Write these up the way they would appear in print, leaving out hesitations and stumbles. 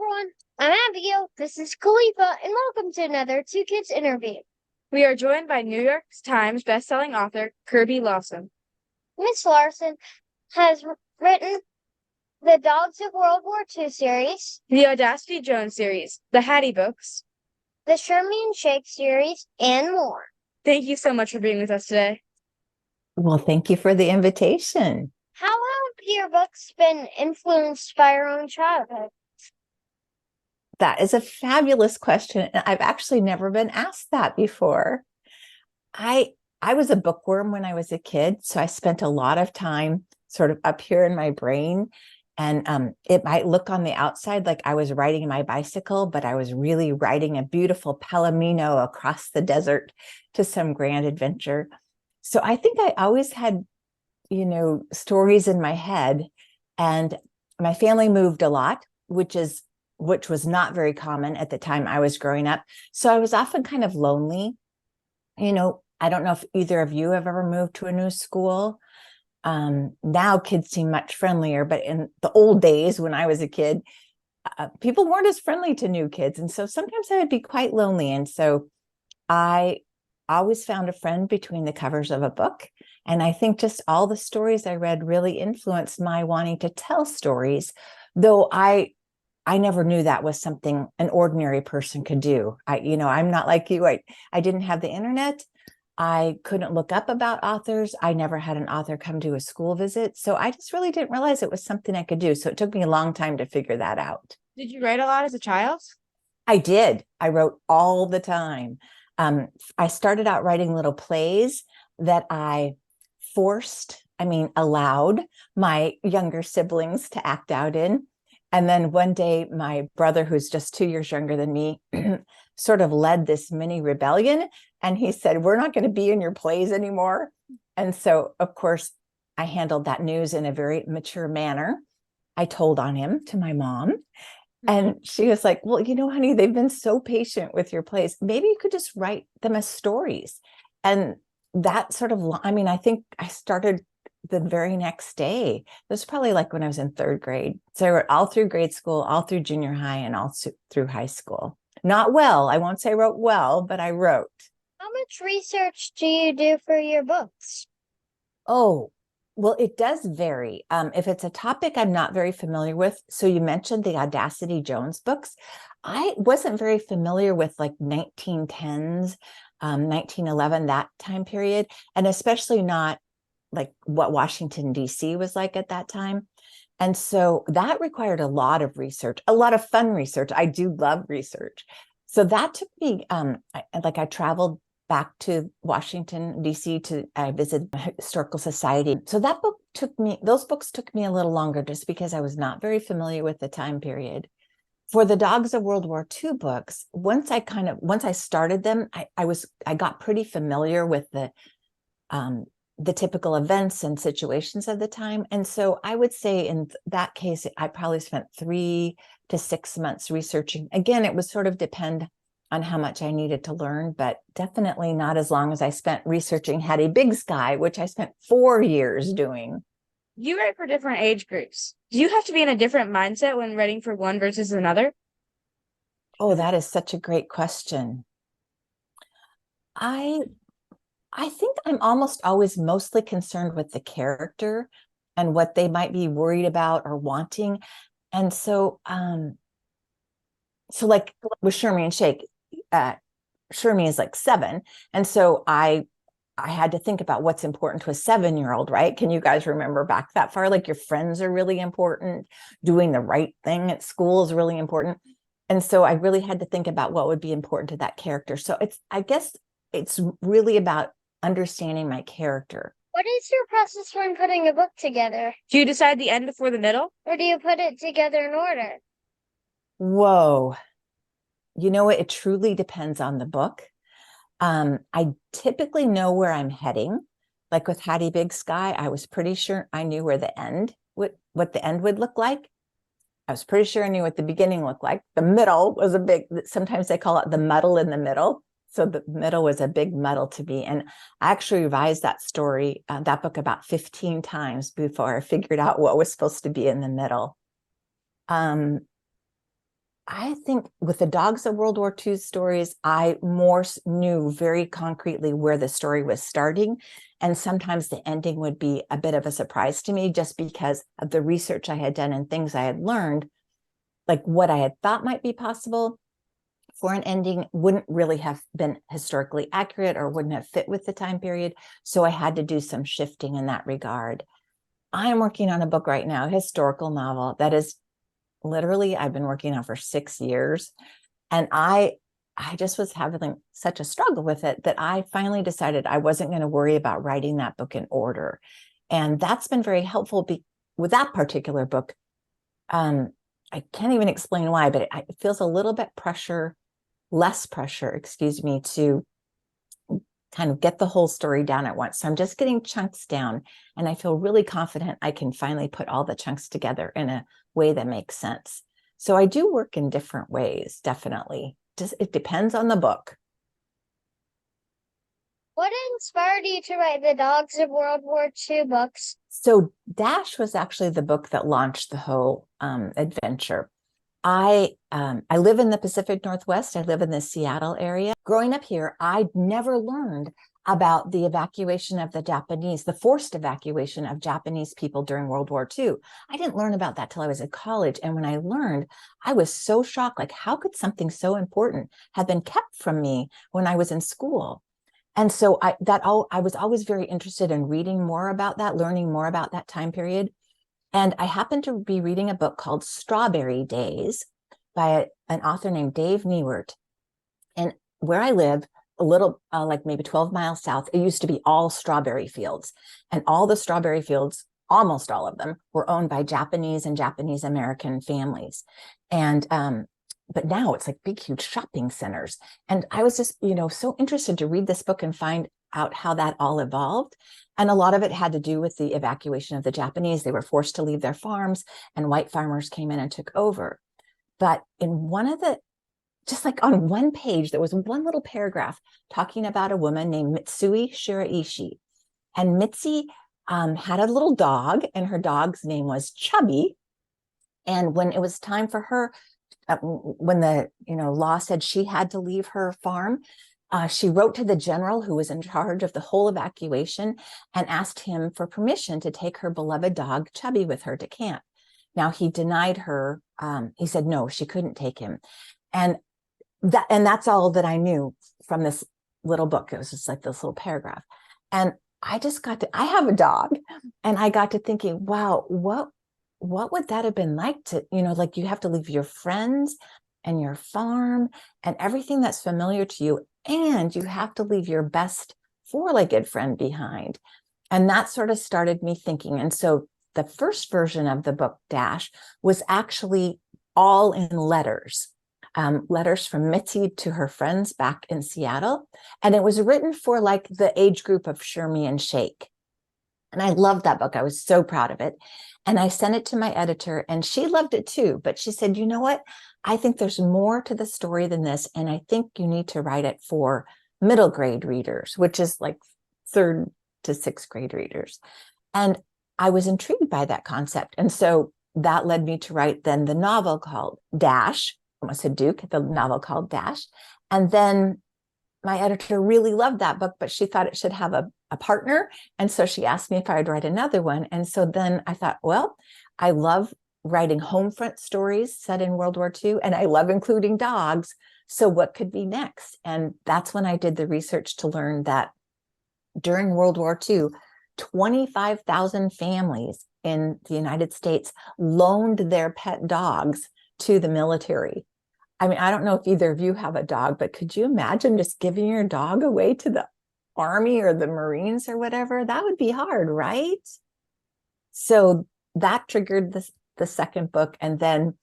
everyone. I'm Abigail. This is Kalifa, and welcome to another Two Kids interview. We are joined by New York Times bestselling author Kirby Larson. Miss Larson has written the Dogs of World War II series, The Audacity Jones series, the Hattie books. the Shermy and Shake series, and more. Thank you so much for being with us today. Well, thank you for the invitation. How have your books been influenced by your own childhood? That is a fabulous question. And I've actually never been asked that before. I was a bookworm when I was a kid, so I spent a lot of time sort of up here in my brain. And it might look on the outside like I was riding my bicycle, but I was really riding a beautiful palomino across the desert to some grand adventure. So I think I always had, stories in my head. And my family moved a lot, which was not very common at the time I was growing up. So I was often kind of lonely. I don't know if either of you have ever moved to a new school. Now kids seem much friendlier, but in the old days when I was a kid, people weren't as friendly to new kids. And so sometimes I would be quite lonely. And so I always found a friend between the covers of a book. And I think just all the stories I read really influenced my wanting to tell stories, though I never knew that was something an ordinary person could do. I'm not like you. I didn't have the internet. I couldn't look up about authors. I never had an author come to a school visit. So I just really didn't realize it was something I could do. So it took me a long time to figure that out. Did you write a lot as a child? I did. I wrote all the time. I started out writing little plays that I allowed my younger siblings to act out in. And then one day, my brother, who's just 2 years younger than me, sort of led this mini rebellion. And he said, "We're not going to be in your plays anymore." And so, of course, I handled that news in a very mature manner. I told on him to my mom. And she was like, "Well, honey, they've been so patient with your plays. Maybe you could just write them as stories." And that sort of, I think I started the very next day. It was probably like when I was in third grade. So I wrote all through grade school, all through junior high, and all through high school. Not well. I won't say I wrote well, but I wrote. How much research do you do for your books? Oh, well, it does vary. If it's a topic I'm not very familiar with, so you mentioned the Audacity Jones books. I wasn't very familiar with like 1910s, 1911, that time period, and especially not like what Washington, D.C. was like at that time. And so that required a lot of research, a lot of fun research. I do love research. So that took me, I traveled back to Washington, D.C. I visited the Historical Society. So those books took me a little longer just because I was not very familiar with the time period. For the Dogs of World War II books, once I started them, I got pretty familiar with the typical events and situations of the time. And so I would say in that case, I probably spent 3 to 6 months researching. Again, it would sort of depend on how much I needed to learn, but definitely not as long as I spent researching Hattie Big Sky, which I spent 4 years doing. You write for different age groups. Do you have to be in a different mindset when writing for one versus another? Oh, that is such a great question. I think I'm almost always mostly concerned with the character and what they might be worried about or wanting. And so like with Shermy and Shake, Shermy is like 7. And so I had to think about what's important to a 7-year-old, right? Can you guys remember back that far? Like your friends are really important. Doing the right thing at school is really important. And so I really had to think about what would be important to that character. So I guess it's really about understanding my character. What is your process when putting a book together? Do you decide the end before the middle? Or do you put it together in order? Whoa. You know what? It truly depends on the book. I typically know where I'm heading. Like with Hattie Big Sky, I was pretty sure I knew where what the end would look like. I was pretty sure I knew what the beginning looked like. The middle was sometimes they call it the muddle in the middle. So the middle was a big muddle to me. And I actually revised that book about 15 times before I figured out what was supposed to be in the middle. I think with the Dogs of World War II stories, I more knew very concretely where the story was starting. And sometimes the ending would be a bit of a surprise to me just because of the research I had done and things I had learned, like what I had thought might be possible for an ending wouldn't really have been historically accurate or wouldn't have fit with the time period. So I had to do some shifting in that regard. I am working on a book right now, a historical novel that is literally I've been working on for 6 years. And I just was having such a struggle with it that I finally decided I wasn't going to worry about writing that book in order. And that's been very helpful with that particular book. I can't even explain why, but it feels a little bit less pressure, excuse me, to kind of get the whole story down at once. So I'm just getting chunks down, and I feel really confident I can finally put all the chunks together in a way that makes sense. So I do work in different ways, definitely. Just it depends on the book. What inspired you to write the Dogs of World War II books? So Dash was actually the book that launched the whole adventure. I live in the Pacific Northwest. I live in the Seattle area. Growing up here, I never learned about the evacuation of the Japanese, the forced evacuation of Japanese people during World War II. I didn't learn about that till I was at college. And when I learned, I was so shocked. Like, how could something so important have been kept from me when I was in school? And so I was always very interested in reading more about that, learning more about that time period. And I happened to be reading a book called Strawberry Days by an author named Dave Newert. And where I live, a little, like maybe 12 miles south, it used to be all strawberry fields. And all the strawberry fields, almost all of them, were owned by Japanese and Japanese American families. And, but now it's like big, huge shopping centers. And I was just, so interested to read this book and find out how that all evolved. And a lot of it had to do with the evacuation of the Japanese. They were forced to leave their farms, and white farmers came in and took over. But in just like on one page, there was one little paragraph talking about a woman named Mitsui Shiraishi. And Mitzi had a little dog, and her dog's name was Chubby. And when it was time for her, when the law said she had to leave her farm, she wrote to the general who was in charge of the whole evacuation and asked him for permission to take her beloved dog, Chubby, with her to camp. Now, he denied her. He said, no, she couldn't take him. And that's all that I knew from this little book. It was just like this little paragraph. And I have a dog, and I got to thinking, wow, what would that have been like to, like you have to leave your friends and your farm and everything that's familiar to you, and you have to leave your best four-legged friend behind. And that sort of started me thinking. And so the first version of the book, Dash, was actually all in letters. Letters from Mitzi to her friends back in Seattle. And it was written for like the age group of Shermie and Shake. And I loved that book. I was so proud of it. And I sent it to my editor, and she loved it too. But she said, you know what? I think there's more to the story than this. And I think you need to write it for middle grade readers, which is like 3rd to 6th grade readers. And I was intrigued by that concept. And so that led me to write then the novel called Dash. I almost said Duke, the novel called Dash. And then my editor really loved that book, but she thought it should have a partner. And so she asked me if I'd write another one. And so then I thought, well, I love writing home front stories set in World War II, and I love including dogs. So what could be next? And that's when I did the research to learn that during World War II, 25,000 families in the United States loaned their pet dogs to the military. I mean, I don't know if either of you have a dog, but could you imagine just giving your dog away to the Army or the Marines or whatever? That would be hard, right? So that triggered the second book. And then,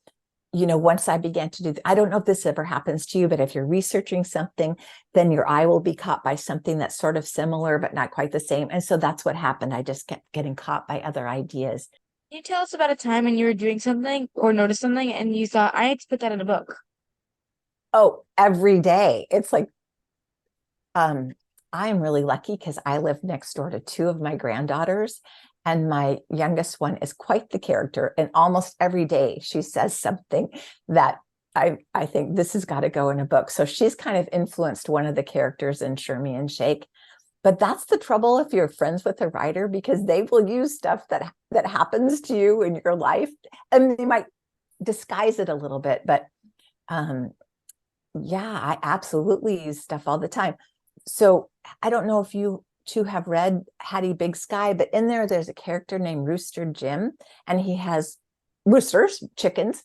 once I began to I don't know if this ever happens to you, but if you're researching something, then your eye will be caught by something that's sort of similar, but not quite the same. And so that's what happened. I just kept getting caught by other ideas. Can you tell us about a time when you were doing something or noticed something and you thought, I need to put that in a book? Oh, every day. It's like, I'm really lucky because I live next door to 2 of my granddaughters, and my youngest one is quite the character. And almost every day she says something that I think this has got to go in a book. So she's kind of influenced one of the characters in Shermie and Shake. But that's the trouble if you're friends with a writer, because they will use stuff that happens to you in your life, and they might disguise it a little bit. But yeah, I absolutely use stuff all the time. So I don't know if you two have read Hattie Big Sky, but in there's a character named Rooster Jim, and he has roosters, chickens.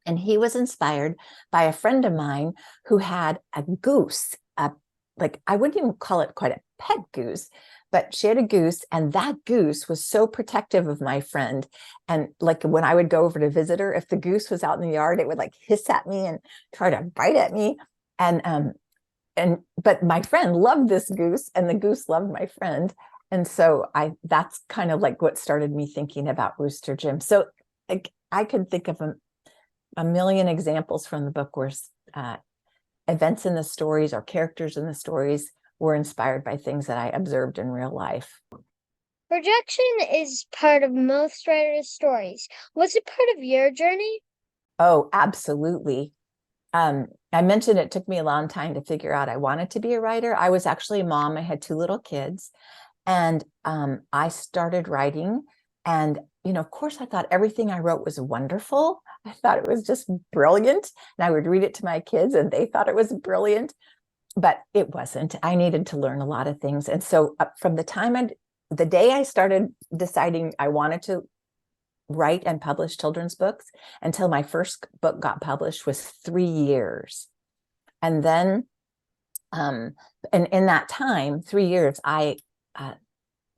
And he was inspired by a friend of mine who had a goose, like I wouldn't even call it quite a pet goose, but she had a goose, and that goose was so protective of my friend. And like when I would go over to visit her, if the goose was out in the yard, it would like hiss at me and try to bite at me. But my friend loved this goose, and the goose loved my friend. And so that's kind of like what started me thinking about Rooster Jim. So I could think of a million examples from the book where events in the stories or characters in the stories were inspired by things that I observed in real life. Rejection is part of most writers' stories. Was it part of your journey? Oh, absolutely. I mentioned it took me a long time to figure out I wanted to be a writer. I was actually a mom. I had 2 little kids, and I started writing. And, of course, I thought everything I wrote was wonderful. I thought it was just brilliant. And I would read it to my kids, and they thought it was brilliant, but it wasn't. I needed to learn a lot of things. And so from the day I started deciding I wanted to write and publish children's books until my first book got published was 3 years. And then, and in that time, 3 years, I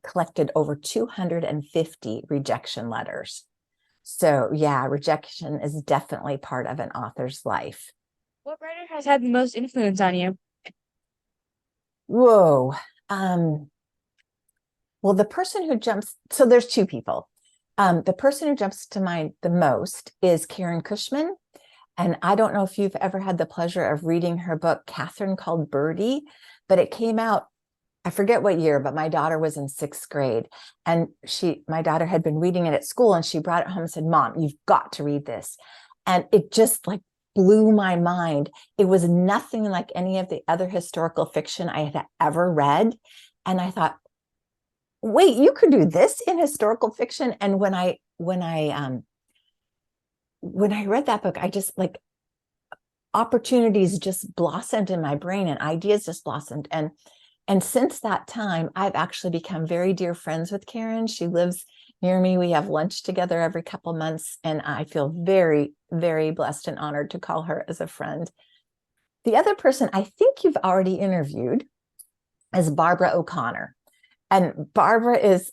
collected over 250 rejection letters. So yeah, rejection is definitely part of an author's life. What writer has had the most influence on you? Whoa. Well, the person who jumps, so there's 2 people. The person who jumps to mind the most is Karen Cushman. And I don't know if you've ever had the pleasure of reading her book, Catherine Called Birdie, but it came out, I forget what year, but my daughter was in 6th grade, and my daughter had been reading it at school, and she brought it home and said, "Mom, you've got to read this." And it just like blew my mind. It was nothing like any of the other historical fiction I had ever read. And I thought, wait, you could do this in historical fiction? And when I read that book, I just like opportunities just blossomed in my brain, and ideas just blossomed. And since that time, I've actually become very dear friends with Karen. She lives near me. We have lunch together every couple months, and I feel very, very blessed and honored to call her as a friend. The other person I think you've already interviewed is Barbara O'Connor. And Barbara is,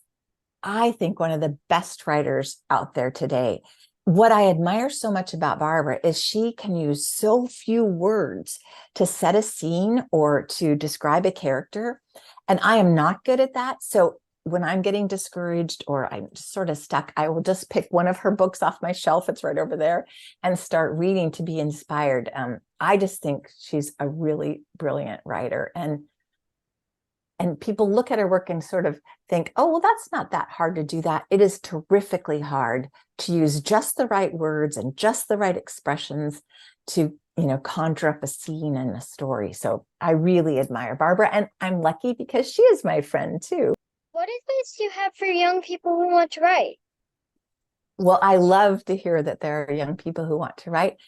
I think, one of the best writers out there today. What I admire so much about Barbara is she can use so few words to set a scene or to describe a character. And I am not good at that. So when I'm getting discouraged or I'm just sort of stuck, I will just pick one of her books off my shelf. It's right over there, and start reading to be inspired. I just think she's a really brilliant writer. And people look at her work and sort of think, oh, well, that's not that hard to do that. It is terrifically hard to use just the right words and just the right expressions to, conjure up a scene and a story. So I really admire Barbara, and I'm lucky because she is my friend too. What advice do you have for young people who want to write? Well, I love to hear that there are young people who want to write.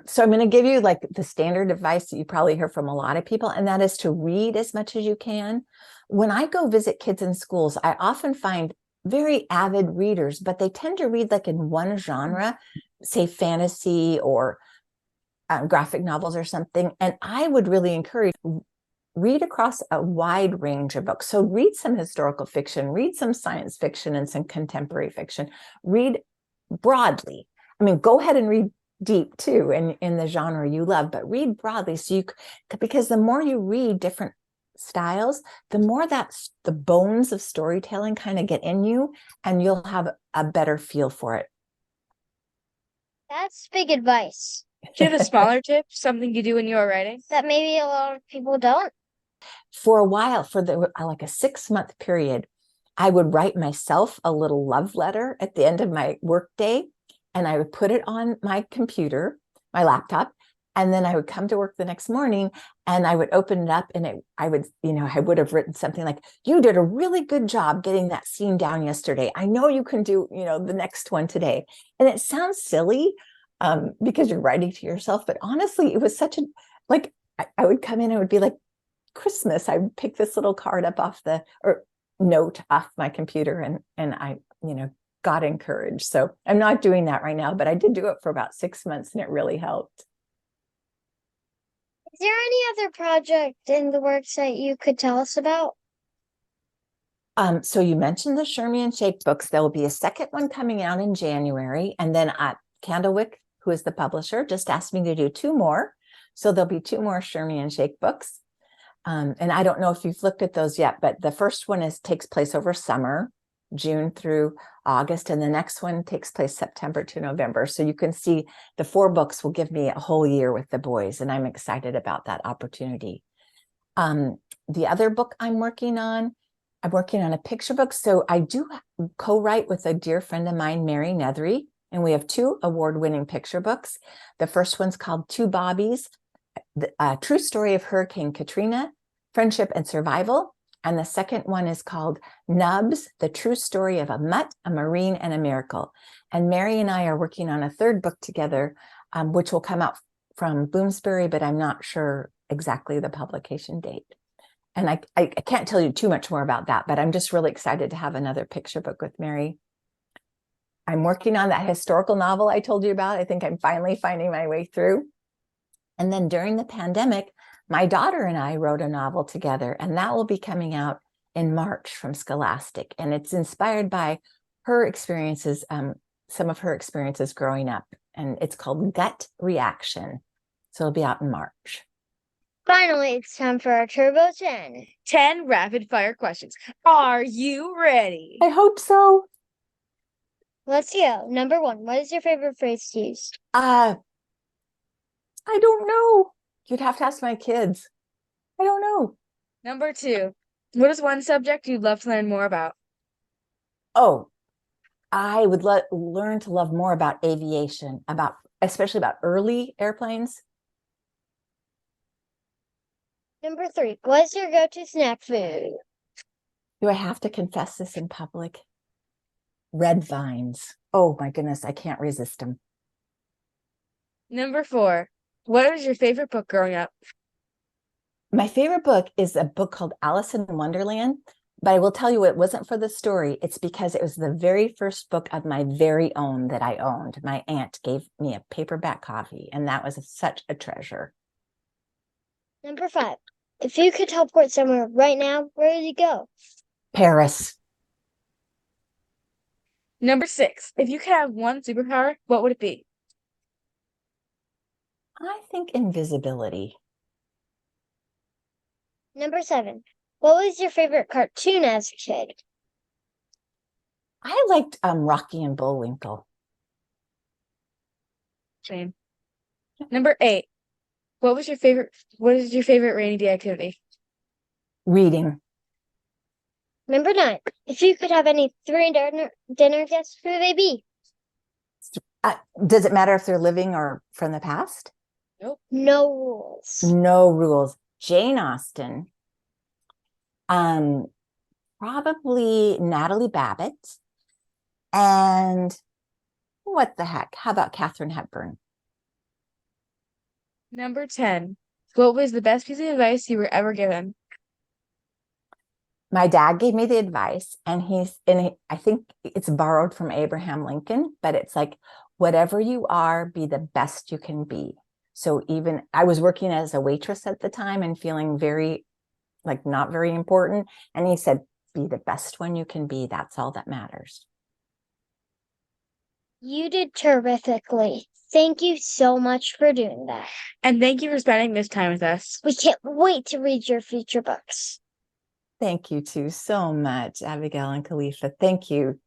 So I'm going to give you like the standard advice that you probably hear from a lot of people, and that is to read as much as you can. When I go visit kids in schools, I often find very avid readers, but they tend to read like in one genre, say fantasy or graphic novels or something. And I would really encourage read across a wide range of books. So read some historical fiction, read some science fiction and some contemporary fiction, read broadly. I mean, go ahead and read deep too in the genre you love, but read broadly because the more you read different styles, the more that's the bones of storytelling kind of get in you, and you'll have a better feel for it. That's big advice Do you have a smaller tip, something you do when you are writing? that maybe a lot of people don't. For a while, for like a 6-month period, I would write myself a little love letter at the end of my workday, and I would put it on my computer, my laptop. And then I would come to work the next morning and I would open it up and I would have written something like, you did a really good job getting that scene down yesterday. I know you can do, the next one today. And it sounds silly because you're writing to yourself, but honestly, it was such I would come in and it would be like Christmas. I would pick this little card up or note off my computer and I, got encouraged. So I'm not doing that right now, but I did do it for about 6 months and it really helped. Is there any other project in the works that you could tell us about? So you mentioned the Shermy and Shake books. There will be a second one coming out in January. And then Candlewick, who is the publisher, just asked me to do 2 more. So there'll be 2 more Shermy and Shake books. And I don't know if you've looked at those yet, but the first one takes place over summer, June through August. And the next one takes place September to November. So you can see the 4 books will give me a whole year with the boys. And I'm excited about that opportunity. The other book I'm working on a picture book. So I do co-write with a dear friend of mine, Mary Nethery, and we have 2 award-winning picture books. The first one's called Two Bobbies, the true story of Hurricane Katrina, friendship and survival. And the second one is called Nubs, the true story of a mutt, a marine, and a miracle. And Mary and I are working on a 3rd book together, which will come out from Bloomsbury, but I'm not sure exactly the publication date. And I can't tell you too much more about that, but I'm just really excited to have another picture book with Mary. I'm working on that historical novel I told you about. I think I'm finally finding my way through. And then during the pandemic, my daughter and I wrote a novel together, and that will be coming out in March from Scholastic. And it's inspired by her experiences, some of her experiences growing up. And it's called Gut Reaction. So it'll be out in March. Finally, it's time for our Turbo 10. 10 rapid fire questions. Are you ready? I hope so. Let's go. Number 1, what is your favorite phrase to use? I don't know. You'd have to ask my kids. I don't know. Number 2, what is one subject you'd love to learn more about? Oh, I would learn to love more about aviation, especially about early airplanes. Number 3, what is your go-to snack food? Do I have to confess this in public? Red vines. Oh my goodness, I can't resist them. Number 4, what was your favorite book growing up? My favorite book is a book called Alice in Wonderland, but I will tell you it wasn't for the story. It's because it was the very first book of my very own that I owned. My aunt gave me a paperback copy, and that was such a treasure. Number 5, if you could teleport somewhere right now, where would you go? Paris. Number 6, if you could have one superpower, what would it be? I think invisibility. Number 7, what was your favorite cartoon as a kid? I liked Rocky and Bullwinkle. Same. Number 8, what is your favorite rainy day activity? Reading. Number 9, if you could have any 3 dinner guests, who would they be? Does it matter if they're living or from the past? Nope. No rules. No rules. Jane Austen. Probably Natalie Babbitt. And what the heck? How about Katharine Hepburn? Number 10, what was the best piece of advice you were ever given? My dad gave me the advice, and I think it's borrowed from Abraham Lincoln, but it's like, whatever you are, be the best you can be. So even I was working as a waitress at the time and feeling very, not very important. And he said, be the best one you can be. That's all that matters. You did terrifically. Thank you so much for doing that. And thank you for spending this time with us. We can't wait to read your future books. Thank you too so much, Abigail and Kalifa. Thank you.